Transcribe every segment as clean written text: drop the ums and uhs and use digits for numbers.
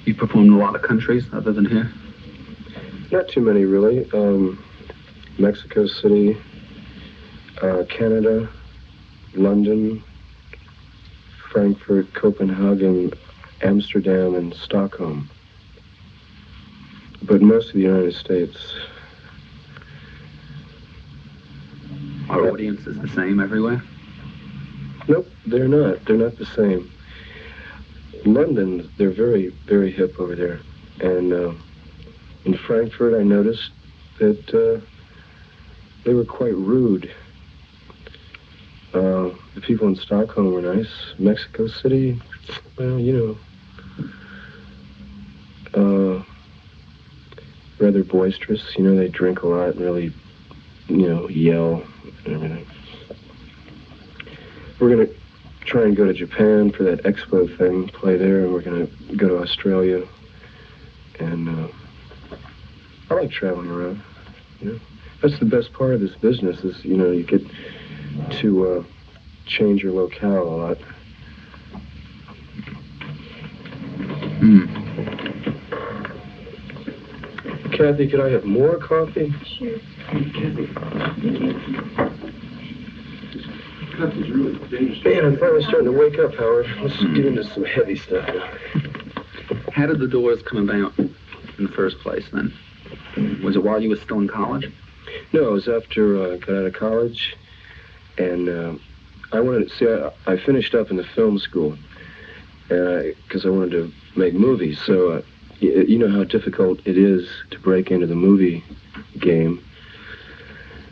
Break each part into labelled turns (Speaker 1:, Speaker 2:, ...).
Speaker 1: You've performed in a lot of countries other than here?
Speaker 2: Not too many, really. Mexico City, Canada, London, Frankfurt, Copenhagen, Amsterdam, and Stockholm. But most of the United States.
Speaker 1: Are audiences the same everywhere?
Speaker 2: Nope, they're not. They're not the same. London, they're very, very hip over there. And in Frankfurt, I noticed that they were quite rude. The people in Stockholm were nice. Mexico City, well, rather boisterous. They drink a lot and really, yell and everything. We're going to try and go to Japan for that expo thing, play there, and we're going to go to Australia. And I like traveling around, That's the best part of this business is, you get to change your locale a lot. Kathy, could I have more coffee?
Speaker 3: Sure.
Speaker 2: Kathy. Coffee's really dangerous. Man, I'm finally starting to wake up, Howard. Let's get into some heavy stuff now.
Speaker 1: How did the Doors come about in the first place, then? Was it while you were still in college?
Speaker 2: No, it was after I got out of college, and I wanted to see. I finished up in the film school because I wanted to make movies. So you know how difficult it is to break into the movie game.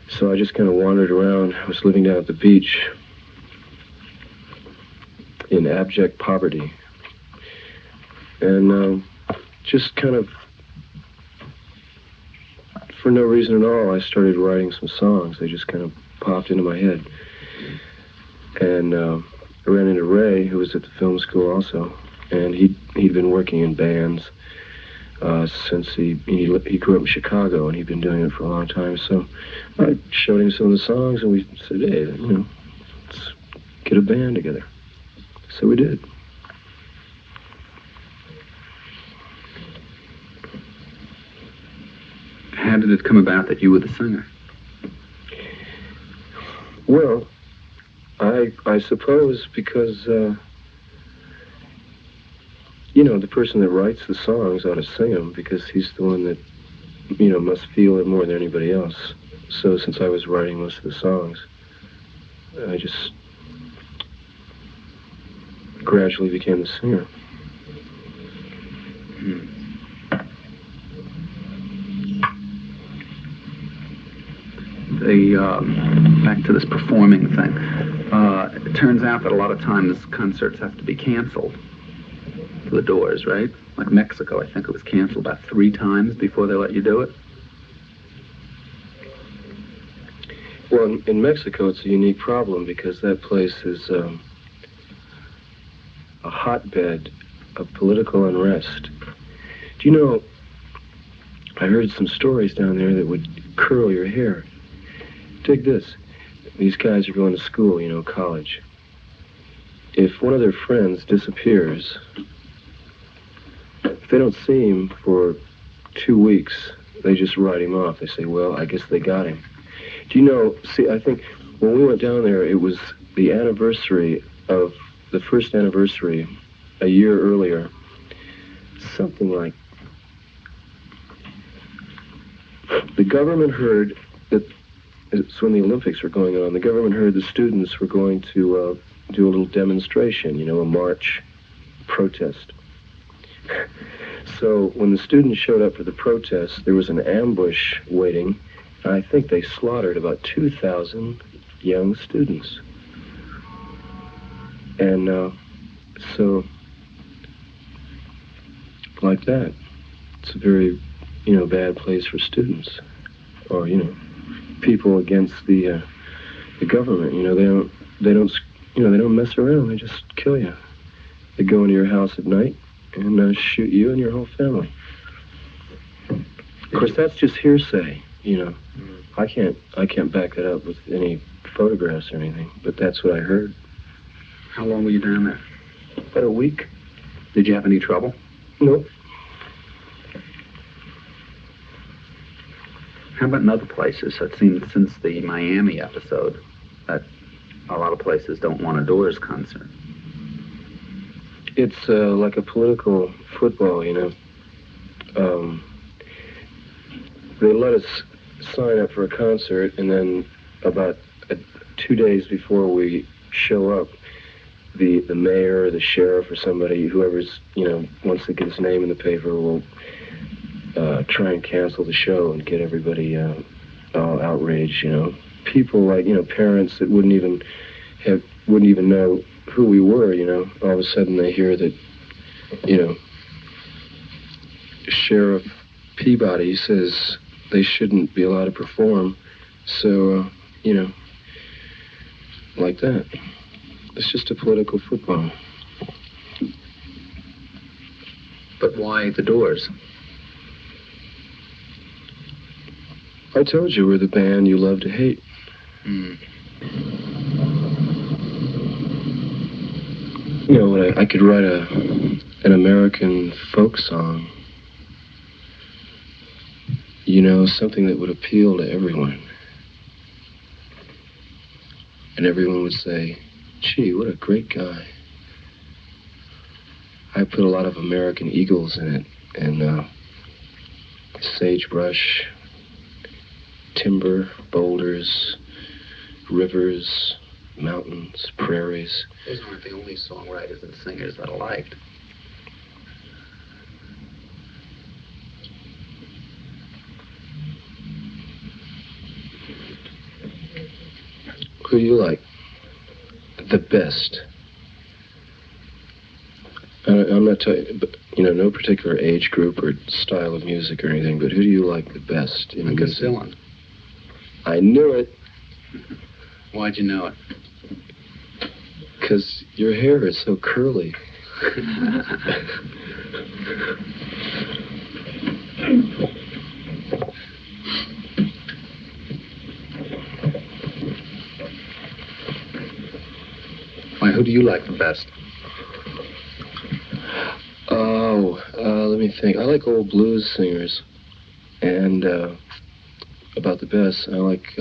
Speaker 2: So I just kind of wandered around. I was living down at the beach in abject poverty, and just kind of, for no reason at all, I started writing some songs. They just kind of popped into my head. And I ran into Ray, who was at the film school also, and he'd been working in bands since he grew up in Chicago, and he'd been doing it for a long time. So I showed him some of the songs, and we said, hey, let's get a band together. So we did.
Speaker 1: How did it come about that you were the singer?
Speaker 2: Well, I suppose because, the person that writes the songs ought to sing them because he's the one that, must feel it more than anybody else. So since I was writing most of the songs, I just gradually became the singer.
Speaker 1: Back to this performing thing. It turns out that a lot of times concerts have to be canceled for the Doors, right? Like Mexico, I think it was canceled about 3 times before they let you do it.
Speaker 2: Well, in Mexico, it's a unique problem because that place is a hotbed of political unrest. Do you know, I heard some stories down there that would curl your hair. Take this. These guys are going to school, college. If one of their friends disappears, if they don't see him for 2 weeks, they just write him off. They say, well, I guess they got him. Do you know, I think when we went down there, it was the anniversary of the first anniversary a year earlier. Something like, the government heard that it's when the Olympics were going on. The government heard the students were going to do a little demonstration, a march, protest. So when the students showed up for the protest, there was an ambush waiting. And I think they slaughtered about 2,000 young students. And so, like that, it's a very, bad place for students, or people against the government. They don't mess around. They just kill you. They go into your house at night and shoot you and your whole family. Of course, that's just hearsay. I can't back that up with any photographs or anything. But that's what I heard.
Speaker 1: How long were you down there?
Speaker 2: About a week.
Speaker 1: Did you have any trouble?
Speaker 2: Nope.
Speaker 1: How about in other places? It seems since the Miami episode that a lot of places don't want a Doors concert.
Speaker 2: It's like a political football, you know. They let us sign up for a concert, and then about 2 days before we show up, the mayor, the sheriff, or somebody, whoever's, you know, wants to get his name in the paper, will try and cancel the show and get everybody all outraged, you know. People like, you know, parents that wouldn't even know who we were, you know. All of a sudden they hear that, you know, Sheriff Peabody says they shouldn't be allowed to perform. So, you know, like that. It's just a political football.
Speaker 1: But why the Doors?
Speaker 2: I told you we're the band you love to hate.
Speaker 1: Mm.
Speaker 2: You know, I could write an American folk song. You know, something that would appeal to everyone. And everyone would say, gee, what a great guy. I put a lot of American eagles in it, and sagebrush, timber, boulders, rivers, mountains, prairies.
Speaker 1: Those aren't the only songwriters and singers that I liked.
Speaker 2: Who do you like? The best. I'm not talking, you know, no particular age group or style of music or anything, but who do you like the best in music?
Speaker 1: Dylan.
Speaker 2: I knew it.
Speaker 1: Why'd you know it?
Speaker 2: Because your hair is so curly.
Speaker 1: Why, who do you like the best?
Speaker 2: Oh, let me think. I like old blues singers. And about the best, I like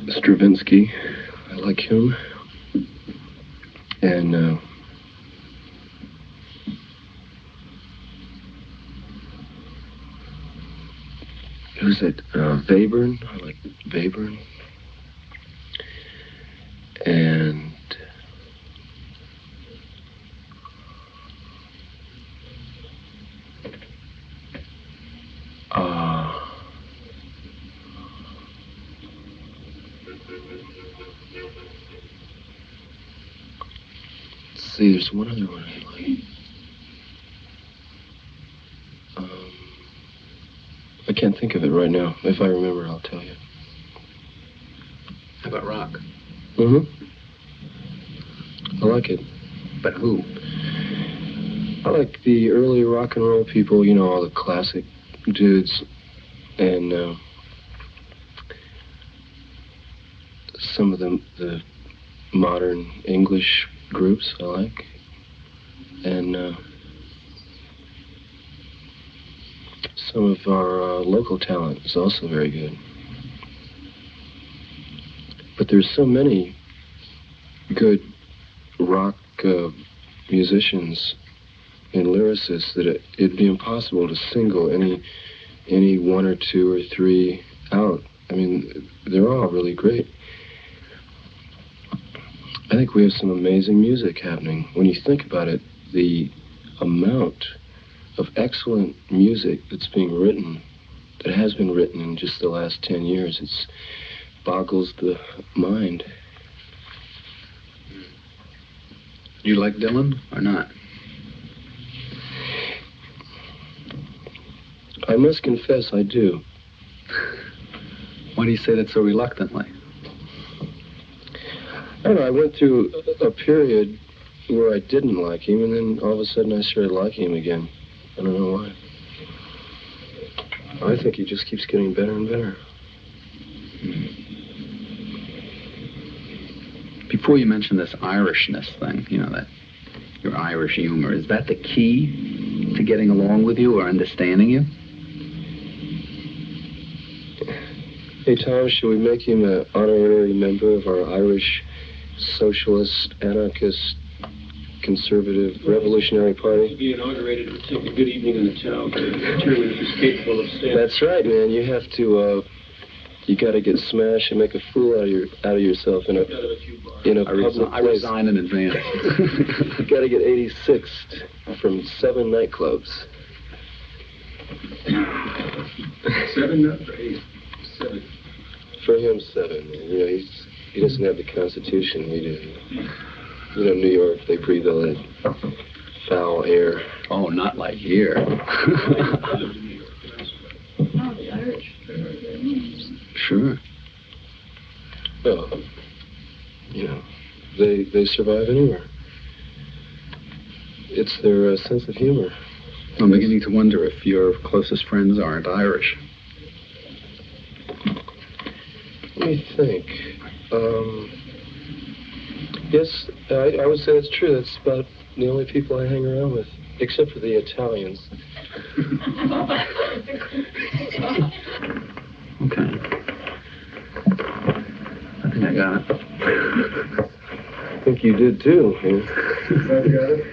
Speaker 2: Stravinsky. I like him. And who's it? Webern. I like Webern. And let's see, there's one other one I like. I can't think of it right now. If I remember, I'll tell you.
Speaker 1: How about rock?
Speaker 2: Mm-hmm. I like it.
Speaker 1: But who?
Speaker 2: I like the early rock and roll people, you know, all the classic dudes, and some of the modern English groups I like, and some of our local talent is also very good. But there's so many good rock musicians and lyricists that it'd be impossible to single any one or two or three out. I mean, they're all really great. I think we have some amazing music happening. When you think about it, the amount of excellent music that's being written, that has been written in just the last 10 years, it boggles the mind.
Speaker 1: Do you like Dylan or not?
Speaker 2: I must confess I do.
Speaker 1: Why do you say that so reluctantly?
Speaker 2: I don't know, I went through a period where I didn't like him, and then all of a sudden I started liking him again. I don't know why. I think he just keeps getting better and better.
Speaker 1: Before you mentioned this Irishness thing, you know, that your Irish humor, is that the key to getting along with you or understanding you?
Speaker 2: Hey, Tom, should we make him an honorary member of our Irish Socialist, Anarchist, Conservative, Revolutionary Party?
Speaker 3: To be inaugurated would take a good evening in the town to determine if he's capable of standing.
Speaker 2: That's right, man. You have to, you gotta get smashed and make a fool out of yourself in a public place.
Speaker 1: I resign in advance.
Speaker 2: You gotta get 86th from 7 nightclubs.
Speaker 3: 7, not 8. 7.
Speaker 2: For him, 7. You know, he doesn't have the Constitution we do. You know, New York, they breathe all that foul air.
Speaker 1: Oh, not like here.
Speaker 3: I lived in New York.
Speaker 4: Oh, the Irish.
Speaker 1: Sure.
Speaker 2: Well, you know, they survive anywhere. It's their sense of humor.
Speaker 1: I'm beginning to wonder if your closest friends aren't Irish.
Speaker 2: Let me think. Yes, I would say that's true. That's about the only people I hang around with, except for the Italians.
Speaker 1: Okay. I think I got it.
Speaker 2: I think you did too. Man.
Speaker 3: I got it.